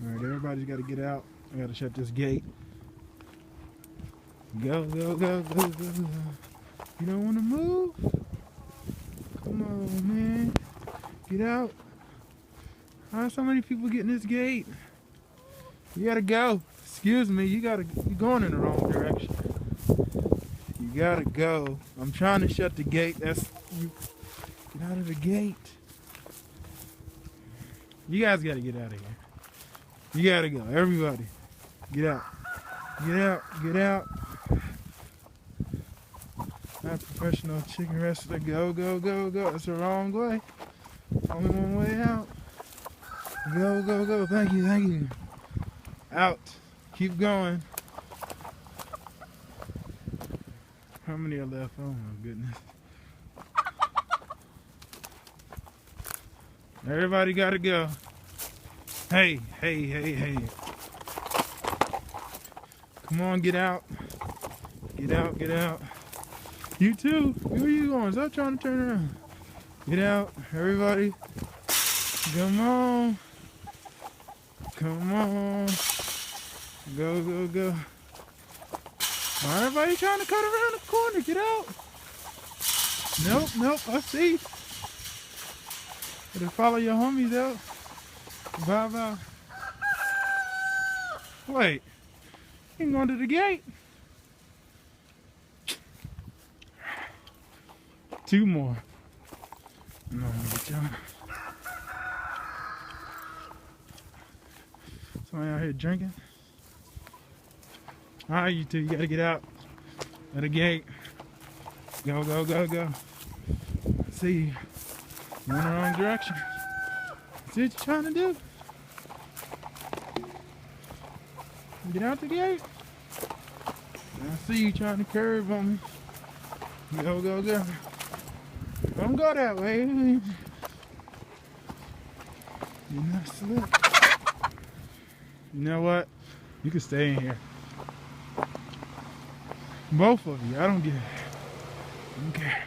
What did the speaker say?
Alright, everybody's got to get out. I got to shut this gate. Go, go, go, go, go, go. You don't want to move? Come on, man. Get out. How so many people getting this gate? You got to go. Excuse me, you're going in the wrong direction. You got to go. I'm trying to shut the gate. Get out of the gate. You guys got to get out of here. You got to go. Everybody. Get out. Get out. Get out. Not professional chicken wrestler. Go, go, go, go. That's the wrong way. Only one way out. Go, go, go. Thank you, thank you. Out. Keep going. How many are left? Oh my goodness. Everybody gotta go. Hey, hey, hey, hey. Come on, get out. Get out, get out. You too. Where are you going? Stop trying to turn around. Get out, everybody. Come on. Come on. Go, go, go. Everybody trying to cut around the corner. Get out. Nope, nope. I see. Better follow your homies out. Bye, bye. Wait. You ain't going to the gate. 2 more. No, I'm gonna get y'all. Somebody out here drinking. Alright, you two, you gotta get out of the gate. Go, go, go, go. See you. You're in the wrong direction. See what you're trying to do? Get out the gate. I see you trying to curve on me. Go, go, go. Don't go that way. You're not slick. You know what? You can stay in here. Both of you. I don't care.